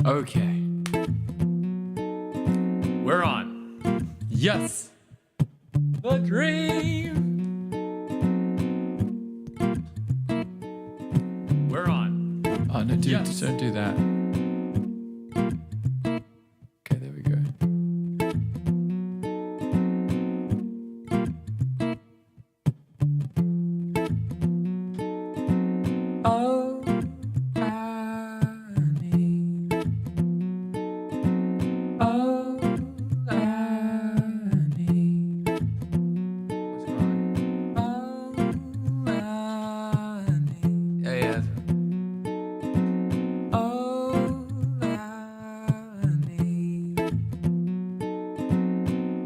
Okay. We're on. Yes. The dream. We're on. Oh, no, dude, Yes. don't do that. Okay, there we go. Oh, I need. Oh, I need. What's going on? Oh, I need. Yeah. Oh, I need.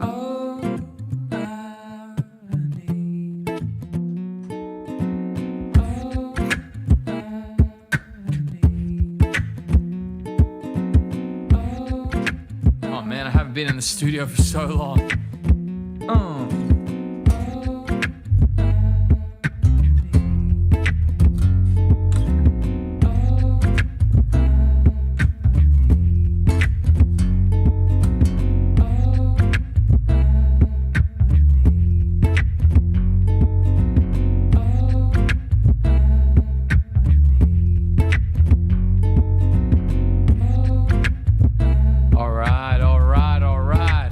Oh, I need. Oh, man, I haven't been in the studio for so long. All right.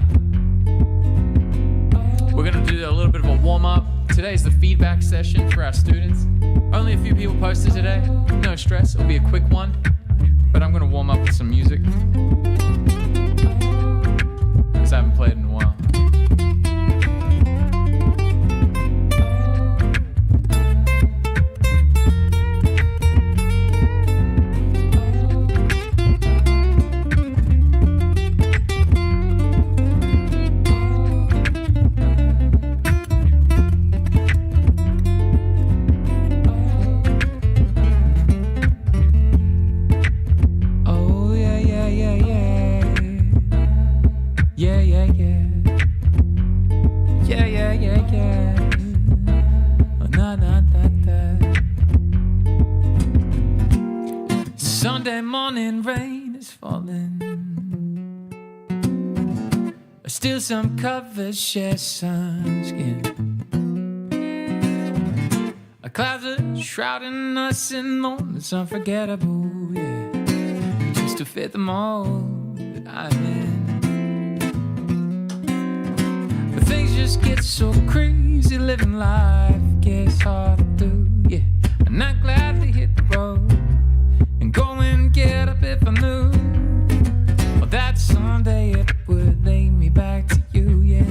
We're going to do a little bit of a warm-up. Today's the feedback session for our students. Only a few people posted today. No stress, it'll be a quick one. But I'm going to warm up with some music. Because I haven't played in a while. Oh yeah, yeah, yeah, yeah. Yeah, yeah, yeah. Yeah, yeah, yeah, yeah. Oh, na, na, na, na. Sunday morning rain is falling. Still some covers share sunskin. Clouds are shrouding us in moments unforgettable, yeah. Just to fit the mold that I'm in. But things just get so crazy, living life gets hard to do, yeah. I'm not glad to hit the road and go and get up if I knew that someday it would lay me back to you, yeah.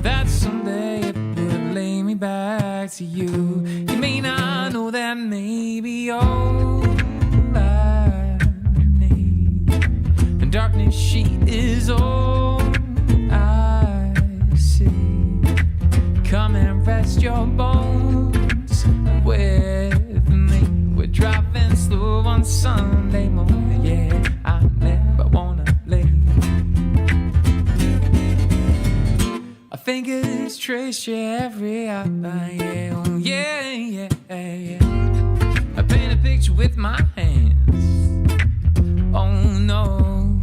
That someday it would lay me back to you. You may not know that maybe all I need, and darkness she is all I see. Come and rest your bones with me. We're driving slow on Sunday morning, yeah. I never wanna leave. Our fingers trace your every outline, yeah. Oh, yeah, yeah, yeah. I paint a picture with my hands. Oh no.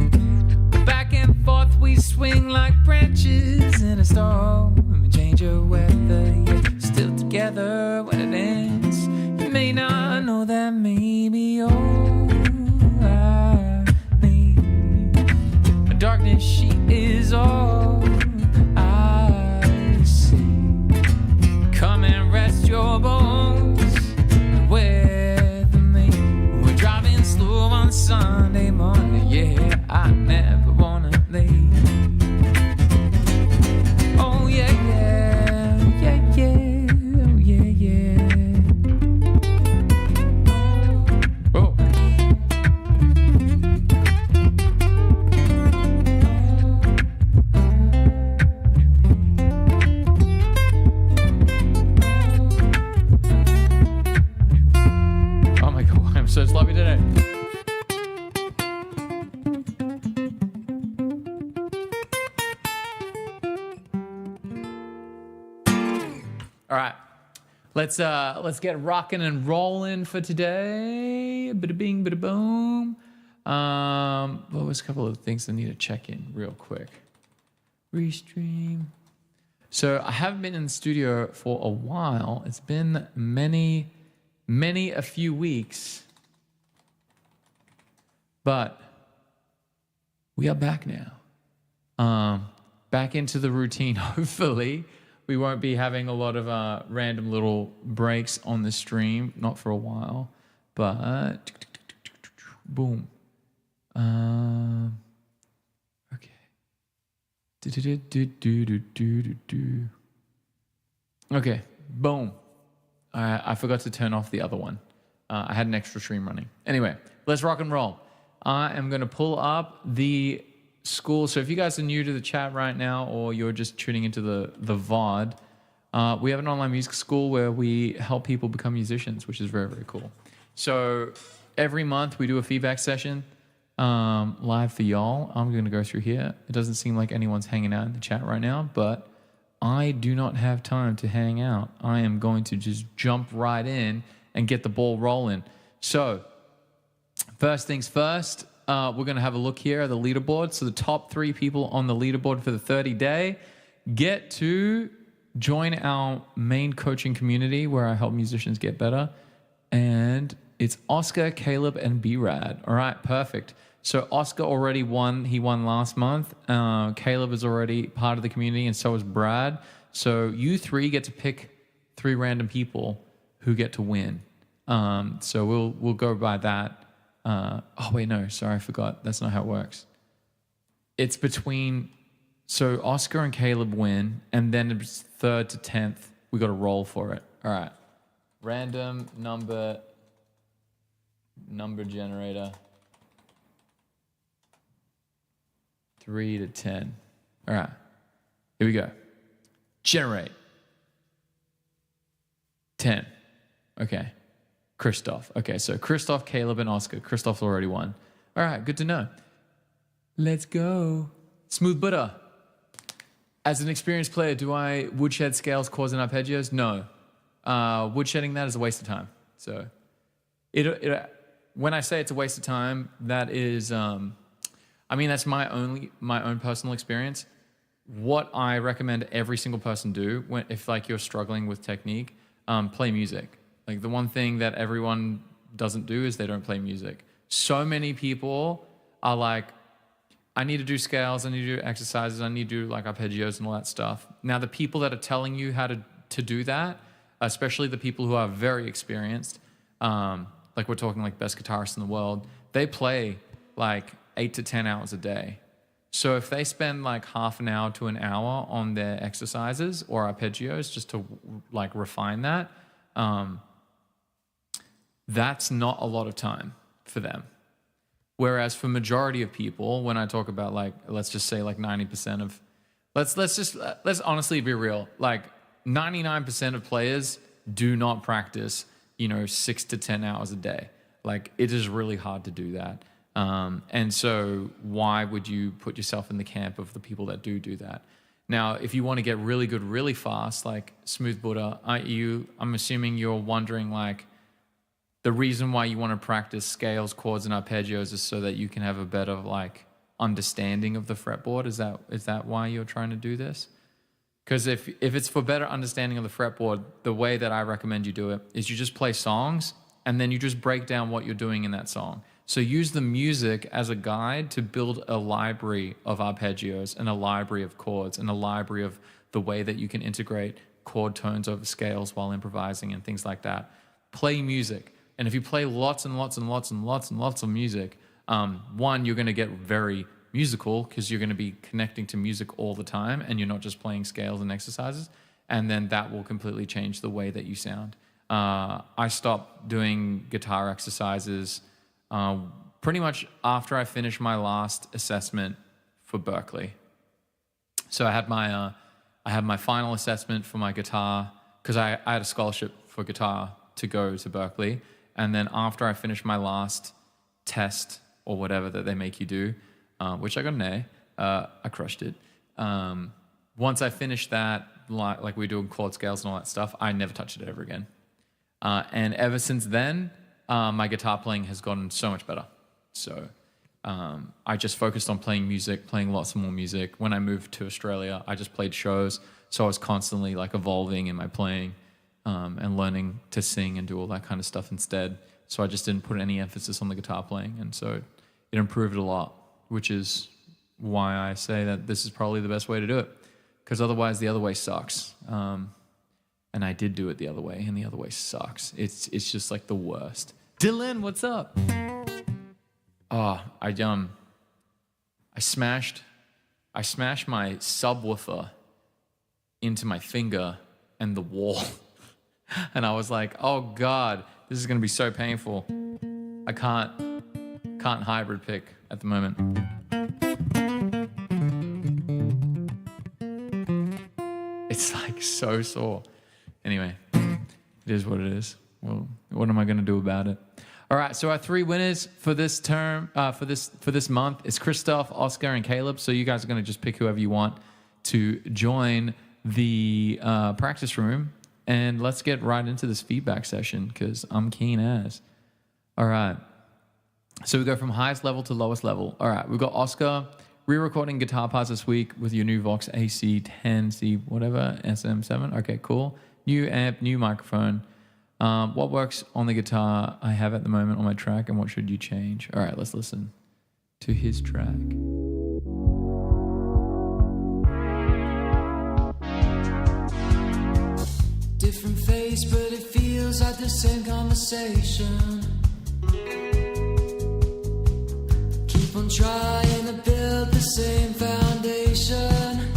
Back and forth we swing like branches in a storm. We change your weather, yeah. Still together when it ends. You may not know that maybe all I need. The darkness she is all I see. Come and rest your bones with me. We're driving slow on Sunday morning, yeah. I never wanna leave. Oh yeah, yeah, yeah, yeah, oh yeah, yeah. Oh. Oh my God, I'm so sloppy today. All right. Let's get rocking and rolling for today. Bada bing, bada boom. Well, there's a couple of things I need to check in real quick. Restream. So I haven't been in the studio for a while. It's been many a few weeks. But we are back now. Back into the routine, hopefully. We won't be having a lot of random little breaks on the stream, not for a while. But, boom. Okay. Okay, boom. I forgot to turn off the other one. I had an extra stream running. Anyway, let's rock and roll. I am going to pull up the school. So if you guys are new to the chat right now, or you're just tuning into the VOD, we have an online music school where we help people become musicians, which is very, very cool. So every month we do a feedback session live for y'all. I'm going to go through here. It doesn't seem like anyone's hanging out in the chat right now, but I do not have time to hang out. I am going to just jump right in and get the ball rolling. So first things first, we're going to have a look here at the leaderboard. So the top 3 people on the leaderboard for the 30-day get to join our main coaching community where I help musicians get better. And it's Oscar, Caleb, and B-Rad. All right, perfect. So Oscar already won. He won last month. Caleb is already part of the community, and so is Brad. So you 3 get to pick 3 random people who get to win. So we'll go by that. Oh, wait, no, sorry, I forgot. That's not how it works. It's between, so Oscar and Caleb win, and then it's 3rd to 10th. We got to roll for it. All right. Random number generator. 3 to 10. All right. Here we go. Generate. 10. Okay. Christoph. Okay, so Christoph, Caleb, and Oscar. Christoph's already won. All right, good to know. Let's go. Smooth Buddha. As an experienced player, do I woodshed scales, chords, and arpeggios? No. Woodshedding that is a waste of time. So, when I say it's a waste of time, that is, that's my own personal experience. What I recommend every single person do if you're struggling with technique, play music. Like the one thing that everyone doesn't do is they don't play music. So many people are like, I need to do scales, I need to do exercises, I need to do like arpeggios and all that stuff. Now the people that are telling you how to do that, especially the people who are very experienced, like we're talking like best guitarists in the world, they play like 8 to 10 hours a day. So if they spend like half an hour to an hour on their exercises or arpeggios just to like refine that, that's not a lot of time for them. Whereas for majority of people, when I talk about like, let's just say like 90% of, let's honestly be real. Like 99% of players do not practice, 6 to 10 hours a day. Like it is really hard to do that. And so why would you put yourself in the camp of the people that do that? Now, if you want to get really good, really fast, like Smooth Buddha, I'm assuming you're wondering like, the reason why you want to practice scales, chords, and arpeggios is so that you can have a better like understanding of the fretboard. Is that why you're trying to do this? Because if it's for better understanding of the fretboard, the way that I recommend you do it is you just play songs and then you just break down what you're doing in that song. So use the music as a guide to build a library of arpeggios and a library of chords and a library of the way that you can integrate chord tones over scales while improvising and things like that. Play music. And if you play lots and lots and lots and lots and lots of music, one, you're going to get very musical because you're going to be connecting to music all the time and you're not just playing scales and exercises. And then that will completely change the way that you sound. I stopped doing guitar exercises pretty much after I finished my last assessment for Berklee. So I had my final assessment for my guitar because I had a scholarship for guitar to go to Berklee. And then after I finished my last test or whatever that they make you do, which I got an A, I crushed it. once I finished that, like we were doing chord scales and all that stuff, I never touched it ever again. And ever since then, my guitar playing has gotten so much better. So I just focused on playing music, playing lots more music. When I moved to Australia, I just played shows. So I was constantly like evolving in my playing and learning to sing and do all that kind of stuff instead. So I just didn't put any emphasis on the guitar playing. And so it improved a lot, which is why I say that this is probably the best way to do it. Because otherwise the other way sucks. And I did do it the other way, and the other way sucks. It's just like the worst. Dylan, what's up? Oh, I smashed my subwoofer into my finger and the wall. And I was like, oh God, this is gonna be so painful. I can't hybrid pick at the moment. It's like so sore. Anyway, it is what it is. Well, what am I going to do about it? All right, so our 3 winners for this term, for this month is Christoph, Oscar, and Caleb. So you guys are going to just pick whoever you want to join the practice room, and let's get right into this feedback session because I'm keen as. All right, so we go from highest level to lowest level. All right, we've got Oscar re-recording guitar parts this week with your new Vox AC10C whatever SM7. Okay, cool. New amp, new microphone. What works on the guitar I have at the moment on my track, and what should you change? All right, let's listen to his track. Different face, but it feels like the same conversation. Keep on trying to build the same foundation.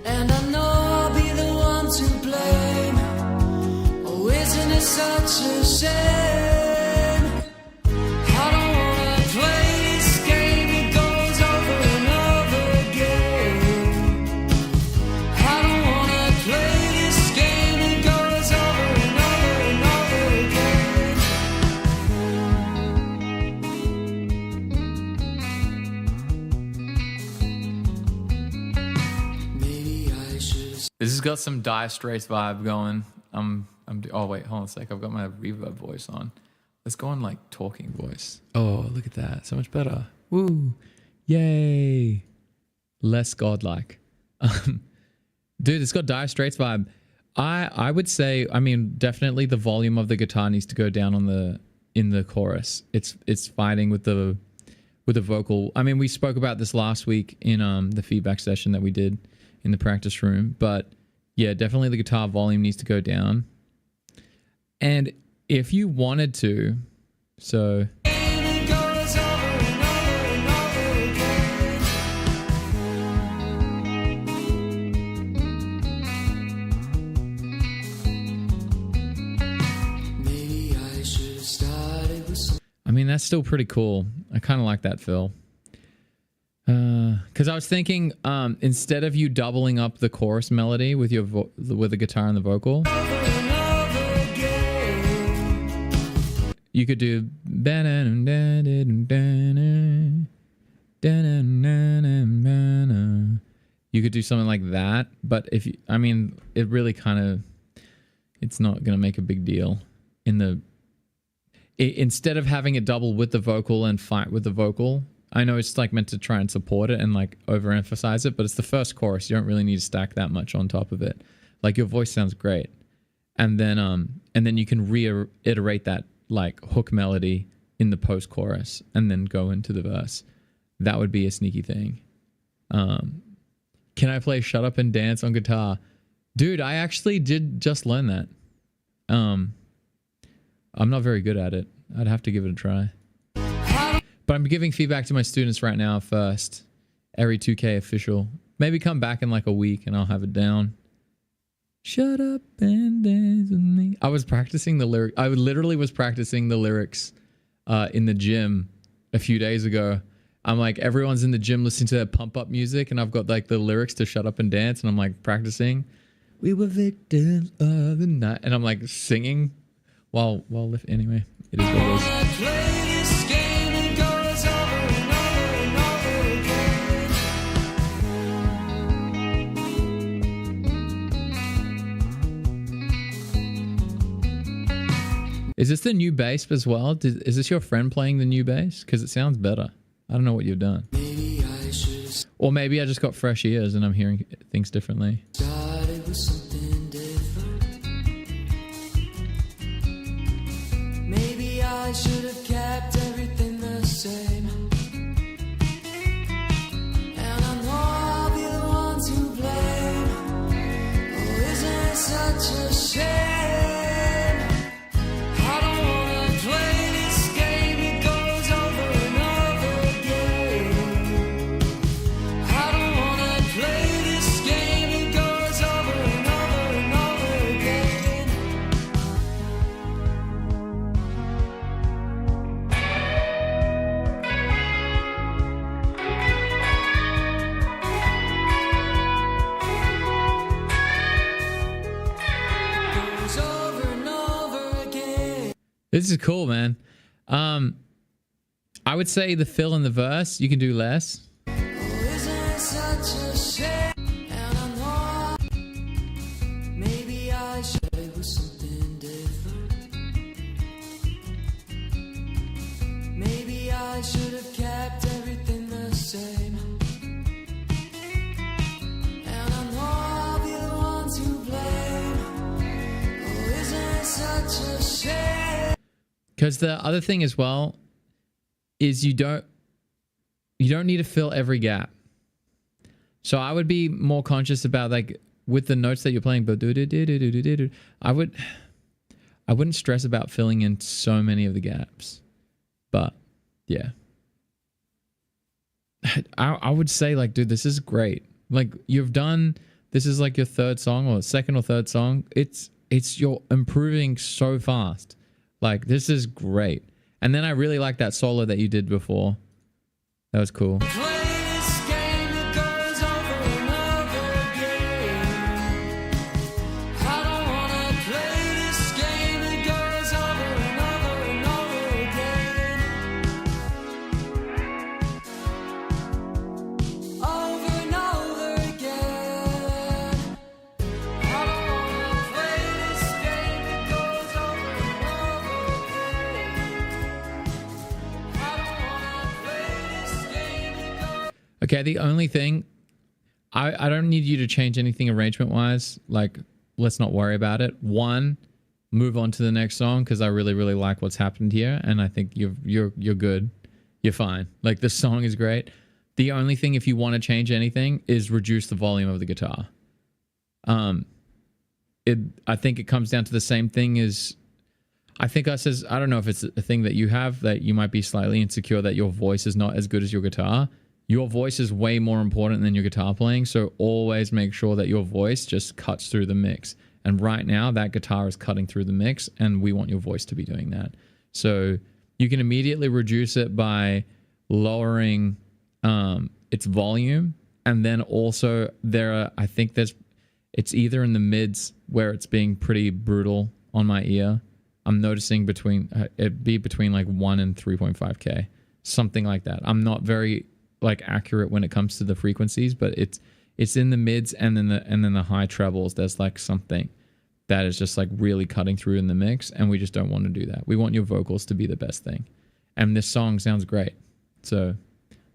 And I know I'll be the one to blame. Oh, isn't it such a shame? I don't wanna play this game, it goes over and over again. I don't wanna play this game, it goes over and over and over again. Maybe I should. This has got some Dire Straits vibe going. Oh wait, hold on a sec. I've got my reverb voice on. Let's go on like talking voice. Oh, look at that. So much better. Woo. Yay. Less godlike. Dude, it's got Dire Straits vibe. I would say, I mean, definitely the volume of the guitar needs to go down in the chorus. It's fighting with the vocal. I mean, we spoke about this last week in the feedback session that we did in the practice room, but yeah, definitely the guitar volume needs to go down. And if you wanted to, so I mean, that's still pretty cool. I kind of like that, Phil. Because I was thinking, instead of you doubling up the chorus melody with your with the guitar and the vocal, you could do you could do something like that. But if you, I mean, it really kind of, it's not gonna make a big deal in the. Instead of having it double with the vocal and fight with the vocal, I know it's like meant to try and support it and like overemphasize it, but it's the first chorus. You don't really need to stack that much on top of it. Like your voice sounds great, and then you can reiterate that like hook melody in the post chorus and then go into the verse. That would be a sneaky thing. Can I play "Shut Up and Dance" on guitar? Dude, I actually did just learn that. I'm not very good at it. I'd have to give it a try. But I'm giving feedback to my students right now first. Eri 2K official. Maybe come back in like a week and I'll have it down. Shut up and dance with me. I was practicing the lyric. I literally was practicing the lyrics in the gym a few days ago. I'm like, everyone's in the gym listening to that pump up music, and I've got like the lyrics to Shut Up and Dance, and I'm like practicing. We were victims of the night, and I'm like singing while anyway, it is what it is. Is this the new bass as well? Is this your friend playing the new bass? Because it sounds better. I don't know what you've done. Maybe I should Or maybe I just got fresh ears and I'm hearing things differently. started with something different. Maybe I should have kept everything the same. And I know I'll be the one to blame. Oh, isn't it such a shame? I don't wanna play this game. It goes over and over again. I don't wanna play this game. It goes over and over and over again. Goes over and over again. This is cool, man. I would say the fill in the verse, you can do less. Oh, isn't it such a shame? And I know maybe I should it was something different. Maybe I should have kept everything the same. And I know I'll be the one to blame. Oh, isn't it such a shame? Because the other thing as well is you don't need to fill every gap. So I would be more conscious about, like, with the notes that you're playing, but I wouldn't stress about filling in so many of the gaps. But yeah, I would say, like, dude, this is great. Like, this is like your third song or second or third song. It's you're improving so fast. Like, this is great. And then I really like that solo that you did before. That was cool. Play this game, it goes over and over again. I don't wanna play this game, it goes over and over and over again. Over and over again. I don't wanna play this game, it goes over and over again. I don't wanna play this game, it goes. Okay, the only thing, I don't need you to change anything arrangement wise. Like, let's not worry about it. One, move on to the next song because I really, really like what's happened here, and I think you're good. You're fine. Like, the song is great. The only thing, if you want to change anything, is reduce the volume of the guitar. I think it comes down to the same thing as, I don't know if it's a thing that you have, that you might be slightly insecure that your voice is not as good as your guitar. Your voice is way more important than your guitar playing, so always make sure that your voice just cuts through the mix. And right now, that guitar is cutting through the mix, and we want your voice to be doing that. So you can immediately reduce it by lowering its volume, and then also it's either in the mids where it's being pretty brutal on my ear. I'm noticing it'd be between like 1 and 3.5K, something like that. I'm not very like accurate when it comes to the frequencies, but it's in the mids and then the high trebles. There's like something that is just like really cutting through in the mix, and we just don't want to do that. We want your vocals to be the best thing, and this song sounds great. So,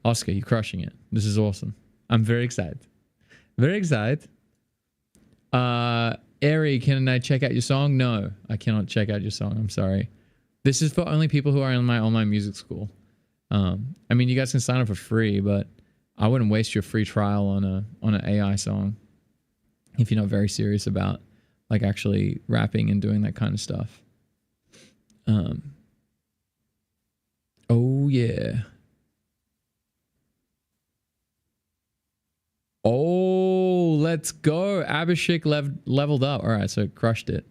Oscar, you're crushing it. This is awesome. I'm very excited. Very excited. Ari, can I check out your song? No, I cannot check out your song. I'm sorry. This is for only people who are in my online music school. I mean, you guys can sign up for free, but I wouldn't waste your free trial on an AI song if you're not very serious about like actually rapping and doing that kind of stuff. Oh yeah. Oh, let's go. Abhishek leveled up. All right, so crushed it.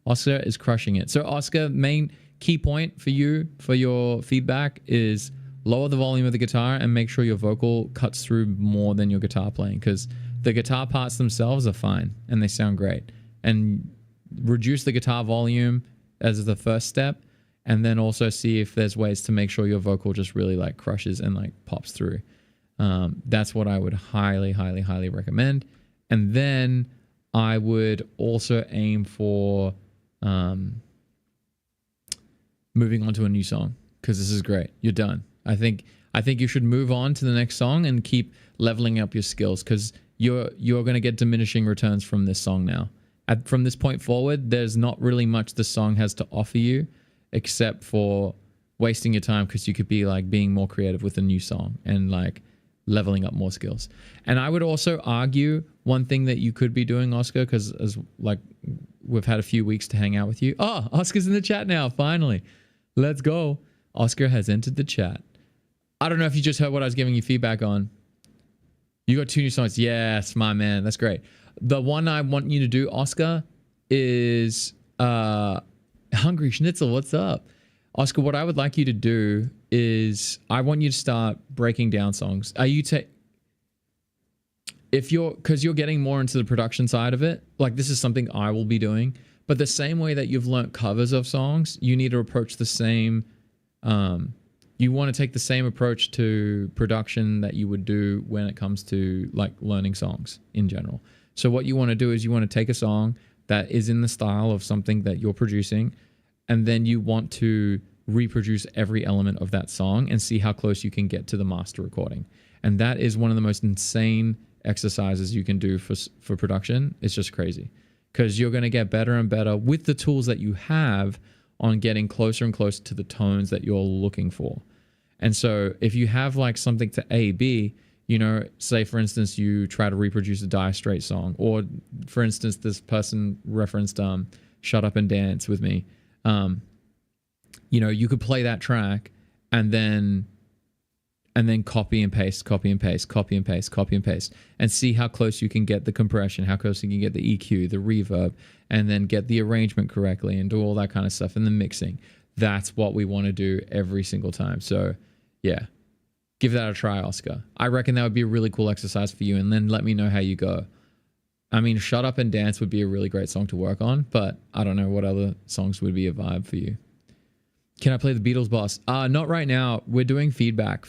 Oscar is crushing it. So Oscar, main key point for you for your feedback is lower the volume of the guitar and make sure your vocal cuts through more than your guitar playing, because the guitar parts themselves are fine and they sound great. And reduce the guitar volume as the first step, and then also see if there's ways to make sure your vocal just really like crushes and like pops through. That's what I would highly, highly, highly recommend. And then I would also aim for moving on to a new song, because this is great. You're done. I think you should move on to the next song and keep leveling up your skills, because you're going to get diminishing returns from this song now. From this point forward, there's not really much the song has to offer you except for wasting your time, because you could be like being more creative with a new song and like leveling up more skills. And I would also argue one thing that you could be doing, Oscar, because as like we've had a few weeks to hang out with you. Oh, Oscar's in the chat now, finally. Let's go. Oscar has entered the chat. I don't know if you just heard what I was giving you feedback on. You got 2 new songs. Yes, my man. That's great. The one I want you to do, Oscar, is Hungry Schnitzel. What's up? Oscar, what I would like you to do is I want you to start breaking down songs. Because you're getting more into the production side of it, like this is something I will be doing, but the same way that you've learnt covers of songs, you need to approach the same, you want to take the same approach to production that you would do when it comes to like learning songs in general. So what you want to do is you want to take a song that is in the style of something that you're producing, and then you want to reproduce every element of that song and see how close you can get to the master recording. And that is one of the most insane exercises you can do for production. It's just crazy, because you're going to get better and better with the tools that you have on getting closer and closer to the tones that you're looking for. And so if you have like something to A, B, you know, say for instance, you try to reproduce a Dire Straits song, or for instance, this person referenced Shut Up and Dance with Me. You know, you could play that track and then copy and paste, copy and paste, copy and paste, copy and paste, and see how close you can get the compression, how close you can get the EQ, the reverb, and then get the arrangement correctly and do all that kind of stuff in the mixing. That's what we want to do every single time. So yeah, give that a try, Oscar. I reckon that would be a really cool exercise for you, and then let me know how you go. I mean, Shut Up and Dance would be a really great song to work on, but I don't know what other songs would be a vibe for you. Can I play the Beatles Boss? Not right now. We're doing feedback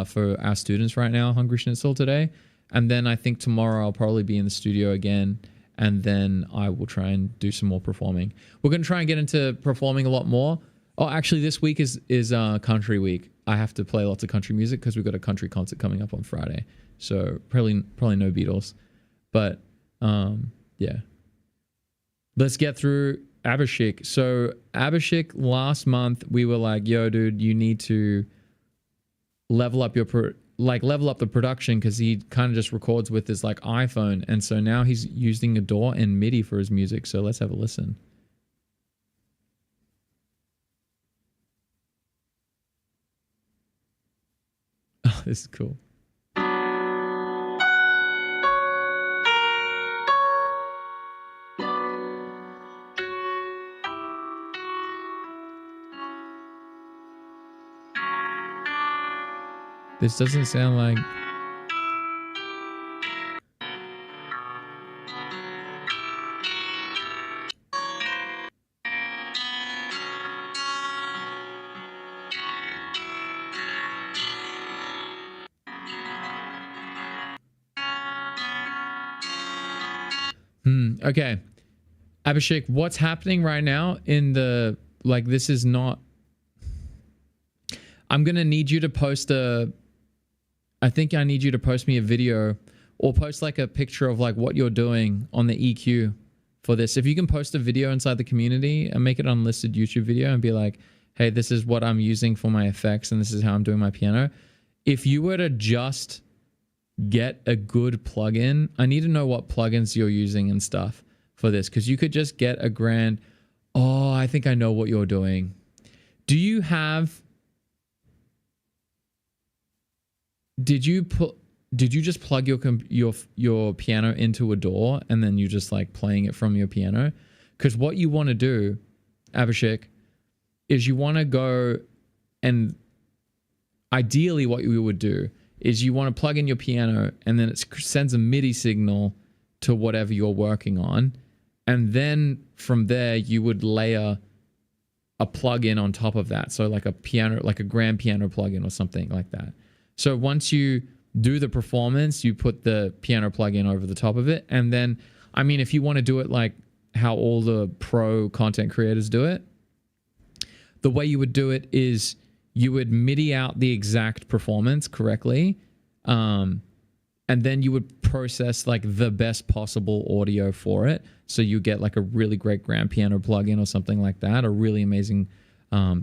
for our students right now, Hungry Schnitzel, today. And then I think tomorrow I'll probably be in the studio again, and then I will try and do some more performing. We're going to try and get into performing a lot more. Oh, actually, this week is country week. I have to play lots of country music because we've got a country concert coming up on Friday. So probably no Beatles. But yeah. Let's get through Abhishek. So Abhishek, last month we were like, yo, dude, you need to level up the production, because he kind of just records with his like iPhone. And so now he's using a DAW and MIDI for his music. So let's have a listen. Oh, this is cool. This doesn't sound like... Okay. Abhishek, what's happening right now in the... Like, this is not... I'm going to need you to post I think I need you to post me a video, or post like a picture of like what you're doing on the EQ for this. If you can post a video inside the community and make it an unlisted YouTube video and be like, hey, this is what I'm using for my effects and this is how I'm doing my piano. If you were to just get a good plugin, I need to know what plugins you're using and stuff for this, because you could just get a grand, oh, I think I know what you're doing. Do you have... Did you just plug your piano into a DAW and then you just like playing it from your piano? Because what you want to do, Abhishek, is you want to go, and ideally what you would do is you want to plug in your piano and then it sends a MIDI signal to whatever you're working on. And then from there you would layer a plugin on top of that. So like a piano, like a grand piano plugin or something like that. So once you do the performance, you put the piano plugin over the top of it. And then, I mean, if you want to do it like how all the pro content creators do it, the way you would do it is you would MIDI out the exact performance correctly, and then you would process like the best possible audio for it. So you get like a really great grand piano plugin or something like that, a really amazing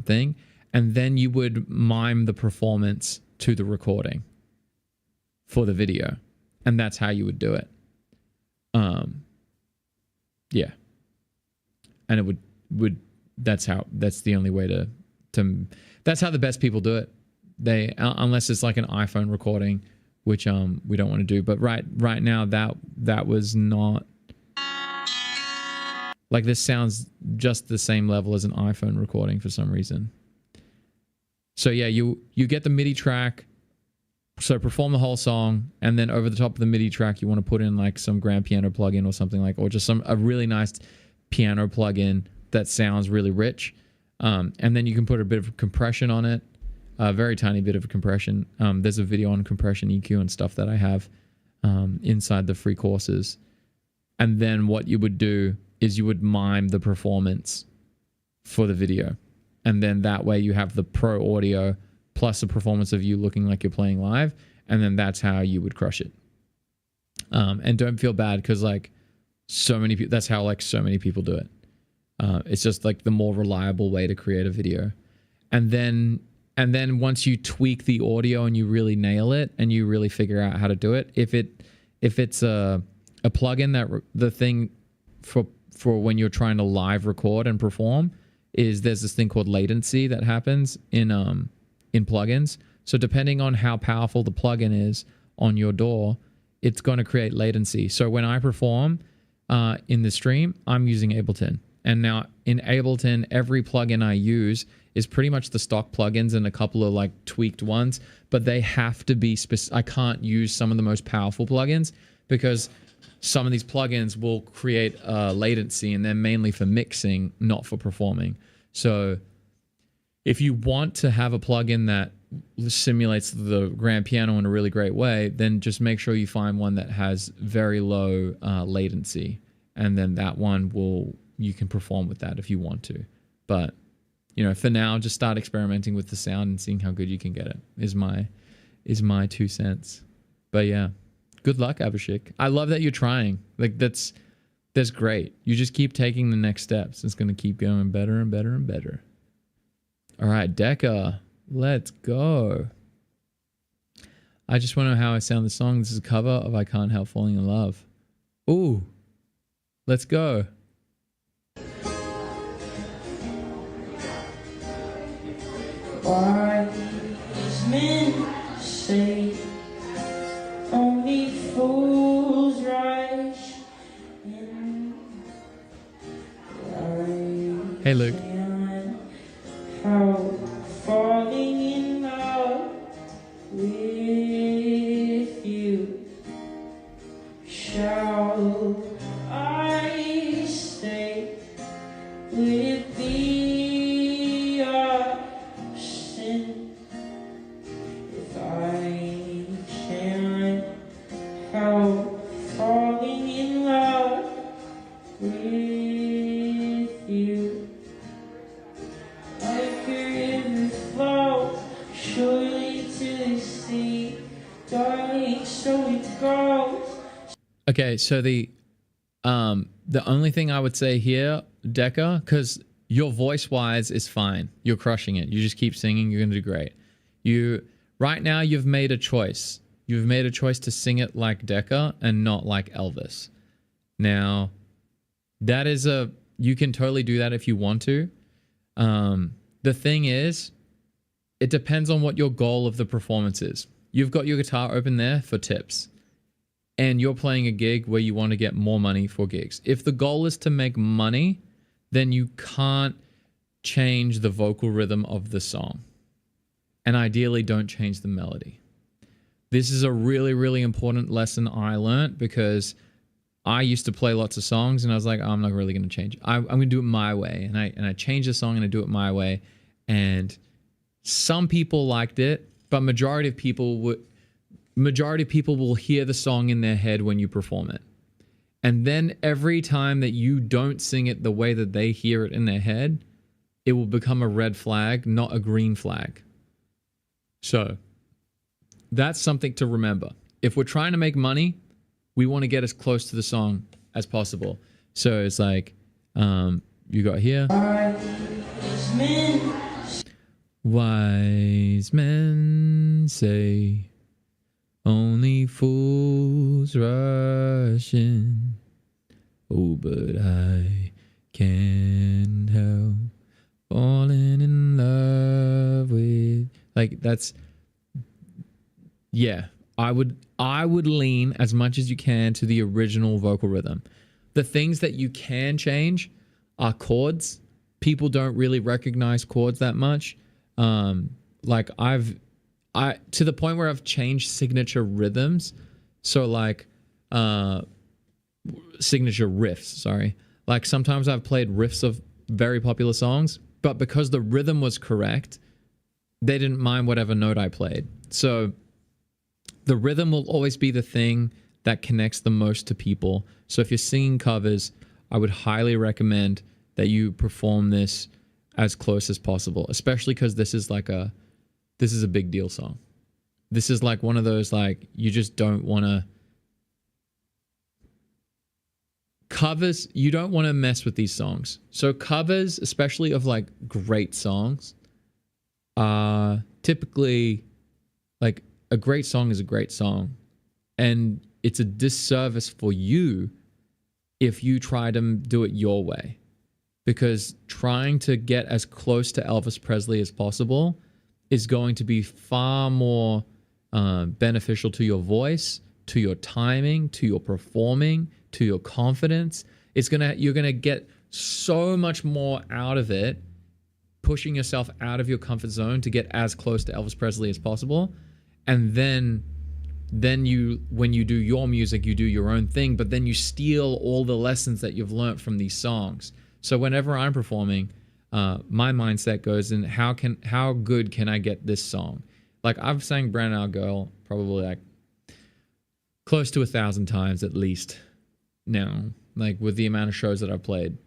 thing. And then you would mime the performance to the recording for the video. And that's how you would do it. Yeah. And it would that's the only way to that's how the best people do it. They, unless it's like an iPhone recording, which we don't want to do. But right now that was not like, this sounds just the same level as an iPhone recording for some reason. So yeah, you get the MIDI track, so perform the whole song, and then over the top of the MIDI track you want to put in like some grand piano plugin or something like, or just a really nice piano plugin that sounds really rich. And then you can put a bit of compression on it, a very tiny bit of compression. There's a video on compression, EQ, and stuff that I have inside the free courses. And then what you would do is you would mime the performance for the video. And then that way you have the pro audio plus the performance of you looking like you're playing live. And then that's how you would crush it. And don't feel bad, because like so many people, that's how like so many people do it. It's just like the more reliable way to create a video. And then once you tweak the audio and you really nail it and you really figure out how to do it, if it's a plugin that the thing for when you're trying to live record and perform is there's this thing called latency that happens in plugins. So depending on how powerful the plugin is on your DAW, it's going to create latency. So when I perform in the stream, I'm using Ableton. And now in Ableton, every plugin I use is pretty much the stock plugins and a couple of like tweaked ones, but they have to be I can't use some of the most powerful plugins because some of these plugins will create latency, and they're mainly for mixing, not for performing. So if you want to have a plugin that simulates the grand piano in a really great way, then just make sure you find one that has very low latency, and then that one you can perform with that if you want to. But for now, just start experimenting with the sound and seeing how good you can get it is my 2 cents. But yeah, good luck, Abhishek. I love that you're trying. Like that's great. You just keep taking the next steps. It's going to keep going better and better and better. All right, Decca, let's go. I just want to know how I sound the song. This is a cover of I Can't Help Falling in Love. Ooh, let's go. Wise men say only fools rush in. Hey, Luke. How falling in love with you shall I stay with thee sin if I can help falling in love with you. Like a river flow surely to the sea, darling, so it goes. Okay, so the only thing I would say here, Decca, because your voice-wise is fine. You're crushing it. You just keep singing. You're going to do great. Right now, you've made a choice. You've made a choice to sing it like Decca and not like Elvis. Now, you can totally do that if you want to. The thing is, it depends on what your goal of the performance is. You've got your guitar open there for tips, and you're playing a gig where you want to get more money for gigs. If the goal is to make money, then you can't change the vocal rhythm of the song. And ideally, don't change the melody. This is a really, really important lesson I learned, because I used to play lots of songs and I was like, oh, I'm not really going to change it. I'm going to do it my way. And I change the song and I do it my way. And some people liked it, but majority of people will hear the song in their head when you perform it. And then every time that you don't sing it the way that they hear it in their head, it will become a red flag, not a green flag. So that's something to remember. If we're trying to make money, we want to get as close to the song as possible. So it's like, you got here. Wise men say only fools rush in. Oh, but I can't help falling in love with, like, that's, yeah, I would lean as much as you can to the original vocal rhythm. The things that you can change are chords. People don't really recognize chords that much. Like to the point where I've changed signature rhythms. So like, signature riffs, sorry. Like sometimes I've played riffs of very popular songs, but because the rhythm was correct, they didn't mind whatever note I played. So the rhythm will always be the thing that connects the most to people. So if you're singing covers, I would highly recommend that you perform this as close as possible, especially because this is a big deal song. This is like one of those, like, you just don't want to covers. You don't want to mess with these songs. So covers, especially of like great songs, are typically like, a great song is a great song. And it's a disservice for you if you try to do it your way. Because trying to get as close to Elvis Presley as possible is going to be far more beneficial to your voice, to your timing, to your performing, to your confidence. You're gonna get so much more out of it, pushing yourself out of your comfort zone to get as close to Elvis Presley as possible. And then you, when you do your music, you do your own thing, but then you steal all the lessons that you've learned from these songs. So whenever I'm performing, my mindset goes in, how good can I get this song? Like, I've sang Brown Eyed Girl probably like close to 1,000 times at least now, like with the amount of shows that I've played.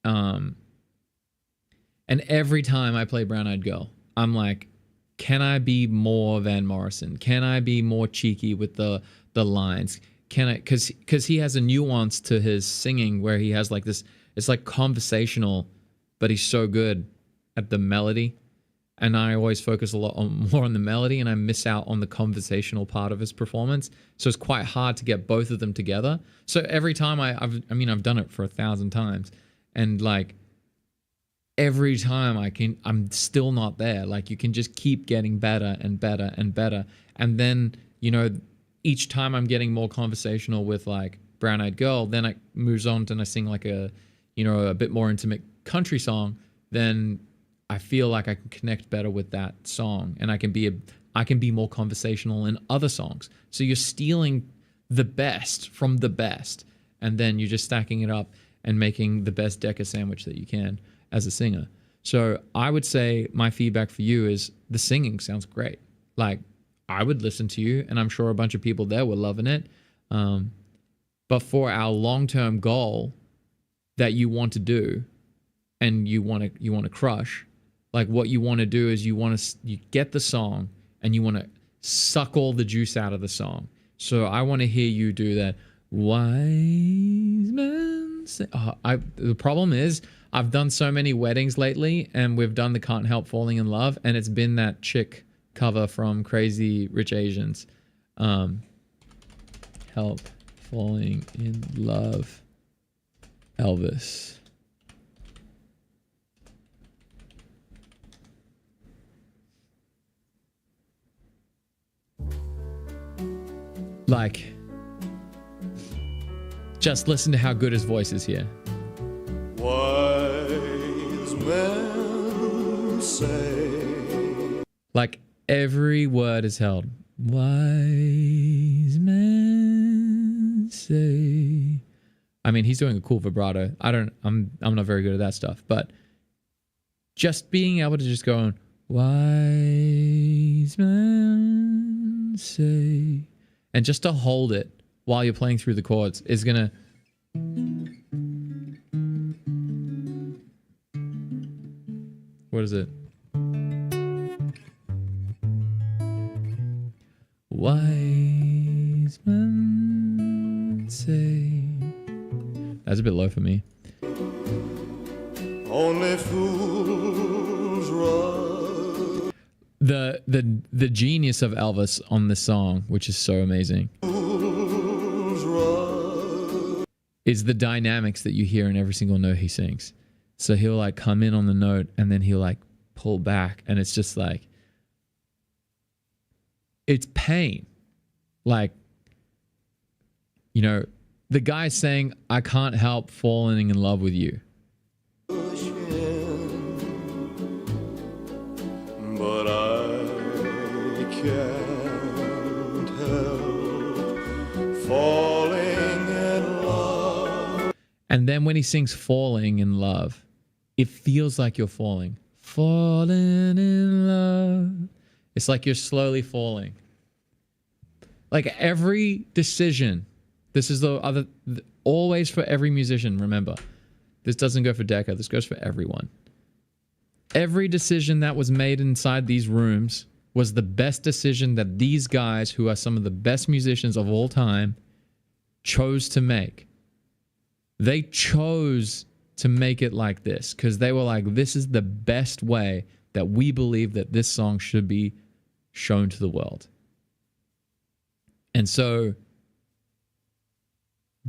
And every time I play Brown Eyed Girl, I'm like, can I be more Van Morrison? Can I be more cheeky with the lines? Can I, cause he has a nuance to his singing where he has like this, it's like conversational, but he's so good at the melody. And I always focus a lot more on the melody, and I miss out on the conversational part of his performance. So it's quite hard to get both of them together. So every time I've done it for 1,000 times, and like every time I'm still not there. Like, you can just keep getting better and better and better. And then, you know, each time I'm getting more conversational with like Brown Eyed Girl, then it moves on and I sing like a bit more intimate country song, then I feel like I can connect better with that song, and I can be more conversational in other songs. So you're stealing the best from the best, and then you're just stacking it up and making the best Decca sandwich that you can as a singer. So I would say my feedback for you is the singing sounds great. Like, I would listen to you, and I'm sure a bunch of people there were loving it. But for our long-term goal that you want to do, and you want to crush, like, what you want to do is you get the song and you want to suck all the juice out of the song. So I want to hear you do that. Wise men say. The problem is, I've done so many weddings lately, and we've done the Can't Help Falling in Love, and it's been that chick cover from Crazy Rich Asians. Help Falling in Love, Elvis. Like, just listen to how good his voice is here. Wise men say. Like, every word is held. Wise men say. I mean, he's doing a cool vibrato. I'm not very good at that stuff, but just being able to just go, wise men say, and just to hold it while you're playing through the chords is gonna. What is it? Wise men say. That's a bit low for me. Only fools rush. The genius of Elvis on this song, which is so amazing, is the dynamics that you hear in every single note he sings. So he'll like come in on the note and then he'll like pull back, and it's just like, it's pain. Like, you know, the guy's saying, I can't help falling in love with you. But I can't help falling in love. And then when he sings falling in love, it feels like you're falling. Falling in love. It's like you're slowly falling. Like every decision, this is always for every musician, remember. This doesn't go for Decca, this goes for everyone. Every decision that was made inside these rooms was the best decision that these guys, who are some of the best musicians of all time, chose to make. They chose to make it like this because they were like, this is the best way that we believe that this song should be shown to the world. And so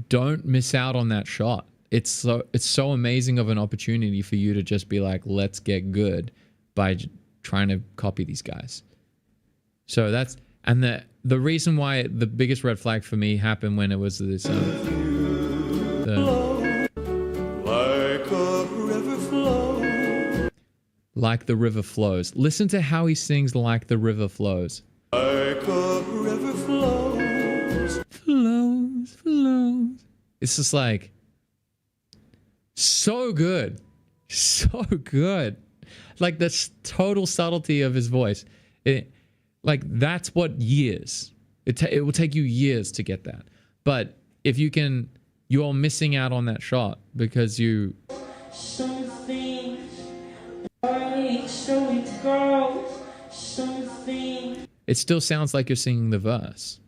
don't miss out on that shot. It's so amazing of an opportunity for you to just be like, let's get good by trying to copy these guys. So that's, and the reason why the biggest red flag for me happened when it was this Like a river flows. Like the river flows. Listen to how he sings like the river flows. Like a river flows. Flows, flows. It's just like, so good. So good. Like the total subtlety of his voice. Like that's what years. It will take you years to get that. But if you can, you're missing out on that shot because you... Some things are so it goes. Some things. It still sounds like you're singing the verse.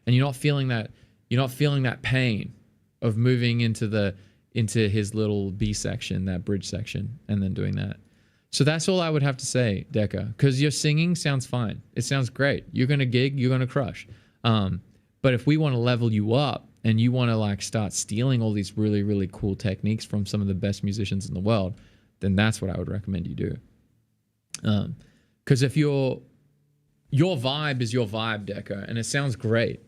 And you're not feeling that pain of moving into his little B section, that bridge section, and then doing that. So that's all I would have to say, Decca, because your singing sounds fine. It sounds great. You're going to gig, you're going to crush. But if we want to level you up and you want to like start stealing all these really, really cool techniques from some of the best musicians in the world, then that's what I would recommend you do. Because if your vibe is your vibe, Decca, and it sounds great.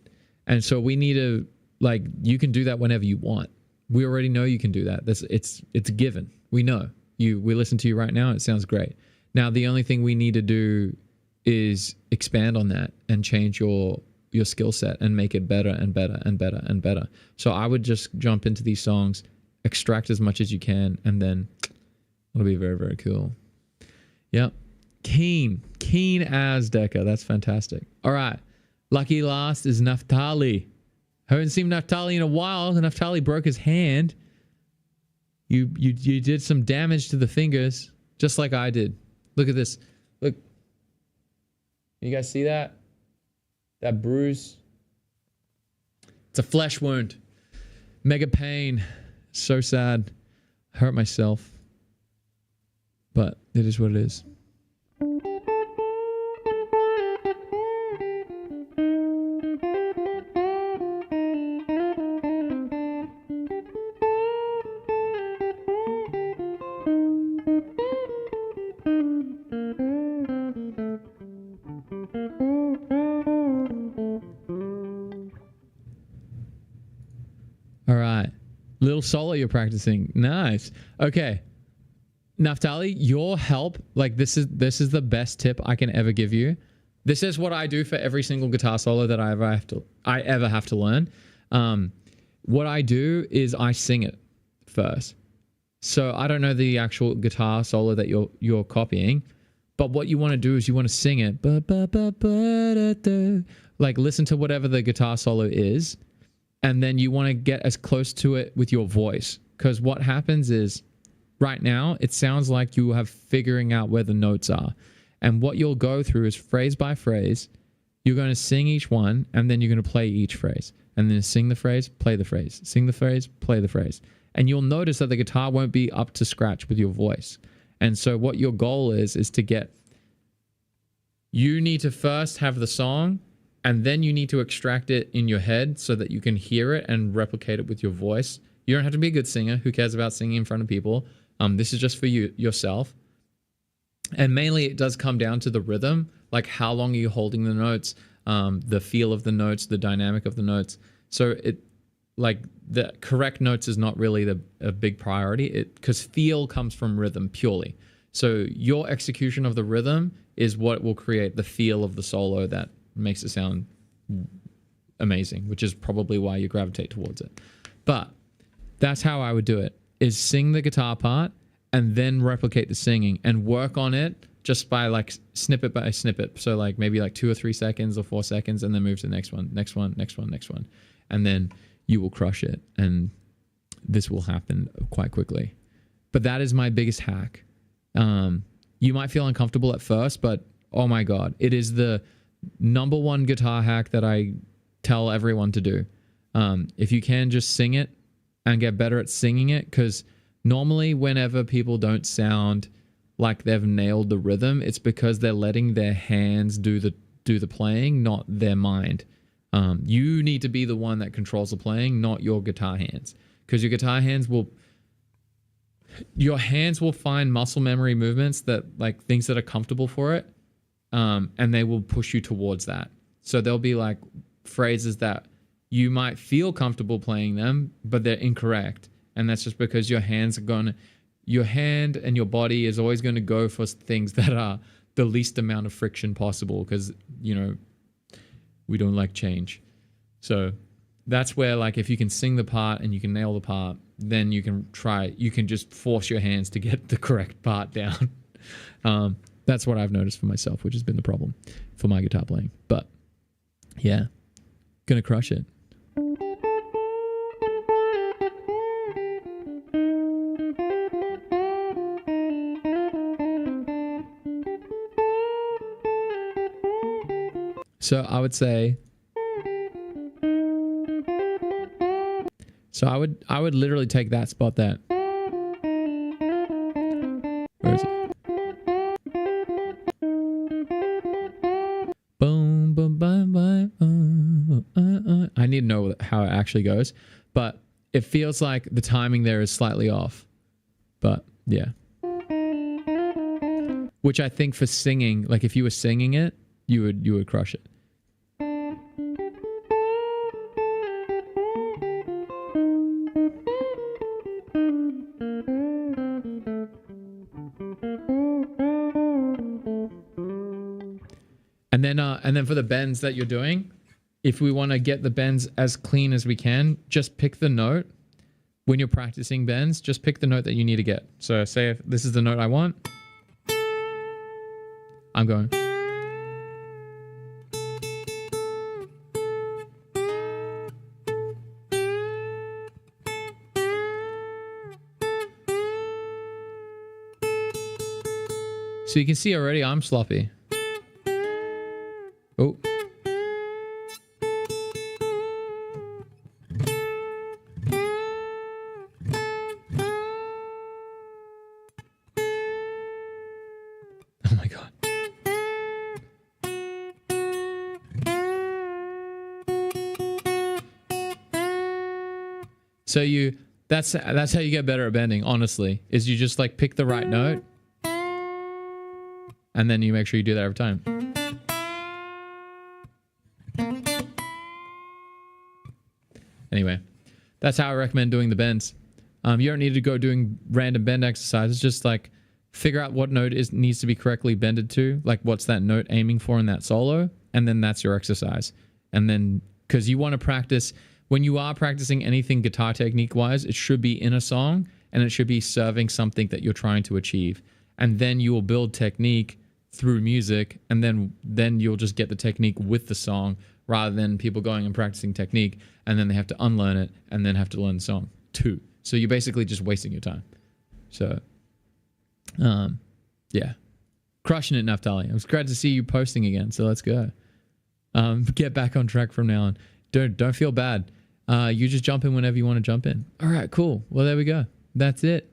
And so we need to, like, you can do that whenever you want. We already know you can do that. It's a given. We know. We listen to you right now. It sounds great. Now, the only thing we need to do is expand on that and change your skill set and make it better and better and better and better. So I would just jump into these songs, extract as much as you can, and then it'll be very, very cool. Yep. Keen as Decca. That's fantastic. All right. Lucky last is Naftali. Haven't seen Naftali in a while. Naftali broke his hand. You did some damage to the fingers, just like I did. Look at this. Look. You guys see that? That bruise? It's a flesh wound. Mega pain. So sad. Hurt myself. But it is what it is. Little solo you're practicing. Nice. Okay. Naftali, your help, like this is the best tip I can ever give you. This is what I do for every single guitar solo that I ever have to learn. What I do is I sing it first. So I don't know the actual guitar solo that you're copying, but what you want to do is you want to sing it. Like listen to whatever the guitar solo is. And then you want to get as close to it with your voice. Because what happens is right now, it sounds like you have figuring out where the notes are. And what you'll go through is phrase by phrase. You're going to sing each one, and then you're going to play each phrase. And then sing the phrase, play the phrase. Sing the phrase, play the phrase. And you'll notice that the guitar won't be up to scratch with your voice. And so what your goal is to get... You need to first have the song, and then you need to extract it in your head so that you can hear it and replicate it with your voice. You don't have to be a good singer. Who cares about singing in front of people? This is just for you yourself. And mainly it does come down to the rhythm, like how long are you holding the notes, the feel of the notes, the dynamic of the notes. So it, like, the correct notes is not really a big priority, because feel comes from rhythm purely. So your execution of the rhythm is what will create the feel of the solo that makes it sound amazing, which is probably why you gravitate towards it. But that's how I would do it, is sing the guitar part and then replicate the singing and work on it just by like snippet by snippet. So like maybe like 2 or 3 seconds or 4 seconds, and then move to the next one, next one, next one, next one. And then you will crush it. And this will happen quite quickly. But that is my biggest hack. You might feel uncomfortable at first, but oh my God, it is the #1 guitar hack that I tell everyone to do. If you can, just sing it and get better at singing it, because normally whenever people don't sound like they've nailed the rhythm, it's because they're letting their hands do the playing, not their mind. You need to be the one that controls the playing, not your guitar hands, because your hands will find muscle memory movements that, like, things that are comfortable for it, and they will push you towards that. So there'll be like phrases that you might feel comfortable playing them, but they're incorrect. And that's just because your hand and your body is always going to go for things that are the least amount of friction possible, because, you know, we don't like change. So that's where, like, if you can sing the part and you can nail the part, then you can just force your hands to get the correct part down. That's what I've noticed for myself, which has been the problem for my guitar playing. But yeah, gonna crush it. So I would say, I would literally take that spot that. Where is it? Boom, boom, boom, boom. I need to know how it actually goes, but it feels like the timing there is slightly off. But yeah, which I think for singing, like if you were singing it, you would crush it. And then for the bends that you're doing, if we want to get the bends as clean as we can, just pick the note. When you're practicing bends, just pick the note that you need to get. So say if this is the note I want, I'm going. So you can see already I'm sloppy. Oh. Oh my God. So that's how you get better at bending, honestly, is you just like pick the right note and then you make sure you do that every time. Anyway, that's how I recommend doing the bends. You don't need to go doing random bend exercises. Just like figure out what note needs to be correctly bended to. Like what's that note aiming for in that solo? And then that's your exercise. And then, because you want to practice, when you are practicing anything guitar technique wise, it should be in a song and it should be serving something that you're trying to achieve. And then you will build technique through music, and then you'll just get the technique with the song, rather than people going and practicing technique and then they have to unlearn it and then have to learn the song too. So you're basically just wasting your time. So Yeah. Crushing it, Naftali. I was glad to see you posting again, so let's go. Get back on track from now on. Don't feel bad. You just jump in whenever you want to jump in. All right, cool. Well, there we go. That's it.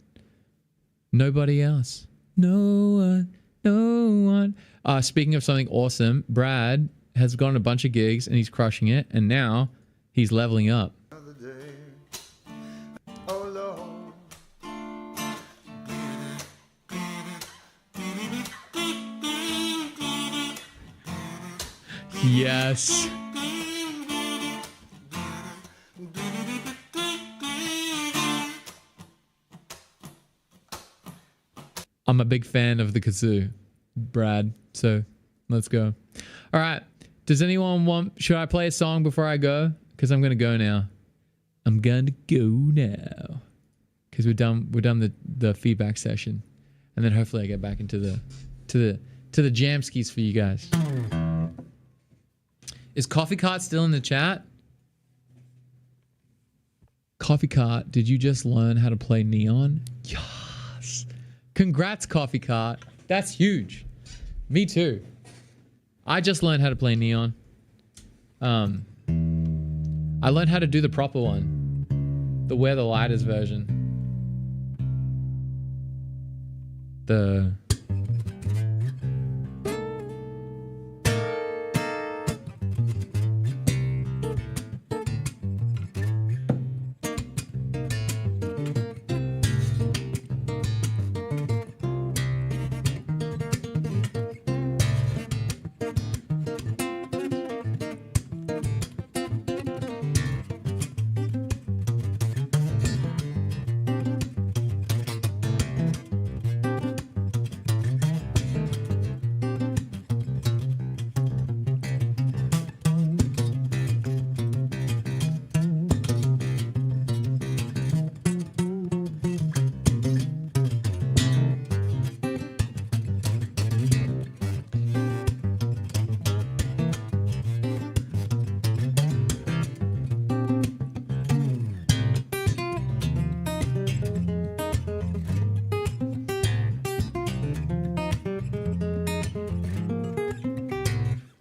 Nobody else. No one. Speaking of something awesome, Brad has gotten a bunch of gigs and he's crushing it, and now he's leveling up. Yes. I'm a big fan of the kazoo, Brad. So let's go. All right. Does anyone want, should I play a song before I go? Because I'm going to go now. I'm going to go now. Because we're done the feedback session. And then hopefully I get back into the jam skis for you guys. Is Coffee Cart still in the chat? Coffee Cart, did you just learn how to play Neon? Yes. Congrats, Coffee Cart. That's huge. Me too. I just learned how to play Neon. I learned how to do the proper one. The Where the Light Is version.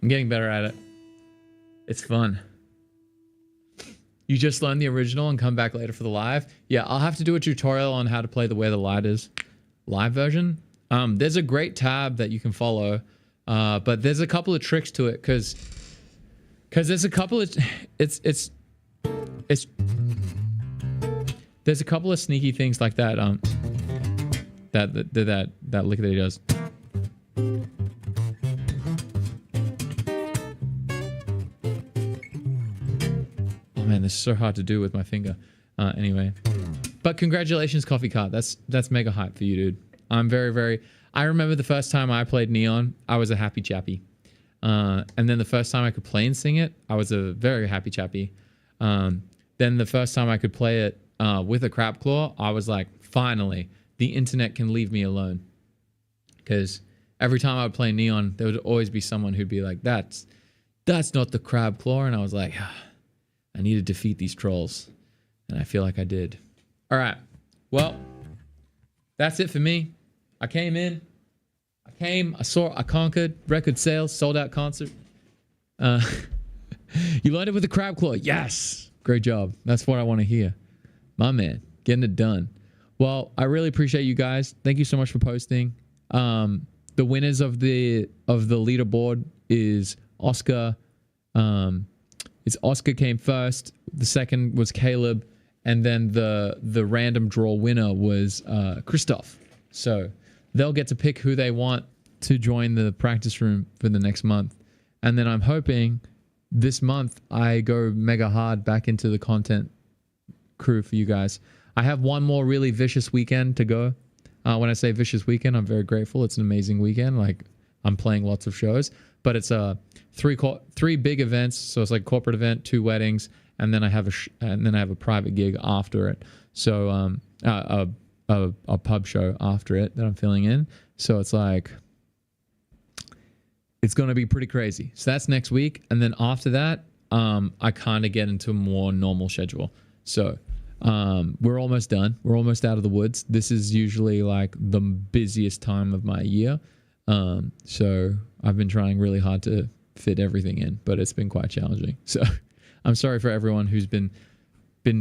I'm getting better at it. It's fun. You just learn the original and come back later for the live? Yeah, I'll have to do a tutorial on how to play the Where the Light Is live version. There's a great tab that you can follow, but there's a couple of tricks to it because there's a couple of there's a couple of sneaky things like that that lick that he does. Man, this is so hard to do with my finger. Anyway, but congratulations, Coffee Cart. That's mega hype for you, dude. I'm very. I remember the first time I played Neon, I was a happy chappy, and then the first time I could play and sing it, I was a very happy chappy. Then the first time I could play it with a crab claw, I was like, finally, the internet can leave me alone. Because every time I would play Neon, there would always be someone who'd be like, that's not the crab claw, and I was like, I need to defeat these trolls. And I feel like I did. All right. Well, that's it for me. I came in. I saw, I conquered. Record sales, sold out concert. You learned it with the crab claw. Yes. Great job. That's what I want to hear. My man, getting it done. Well, I really appreciate you guys. Thank you so much for posting. The winners of the leaderboard is Oscar. Oscar came first. The second was Caleb, and then the random draw winner was Christoph. So they'll get to pick who they want to join the practice room for the next month. And then I'm hoping this month I go mega hard back into the content crew for you guys. I have one more really vicious weekend to go. When I say vicious weekend, I'm very grateful. It's an amazing weekend. Like, I'm playing lots of shows, but it's three big events. So it's like corporate event, 2 weddings, and then I have a private gig after it. So a pub show after it that I'm filling in. So it's like, it's going to be pretty crazy. So that's next week. And then after that, I kind of get into a more normal schedule. So We're almost done. We're almost out of the woods. This is usually like the busiest time of my year. So I've been trying really hard to fit everything in, but it's been quite challenging. So I'm sorry for everyone who's been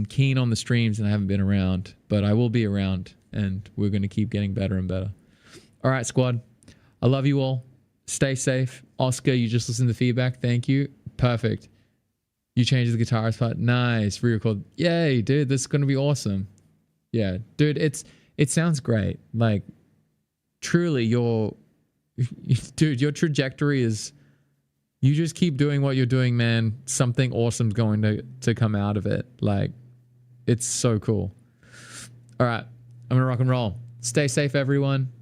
keen on the streams and I haven't been around, but I will be around and we're going to keep getting better and better. All right, squad. I love you all. Stay safe. Oscar, you just listened to feedback. Thank you. Perfect. You changed the guitarist part. Nice. Re-record. Yay, dude. This is going to be awesome. Yeah, dude, it sounds great. Like, truly, your trajectory is, you just keep doing what you're doing, man. Something awesome's going to come out of it. Like, it's so cool. All right. I'm going to rock and roll. Stay safe, everyone.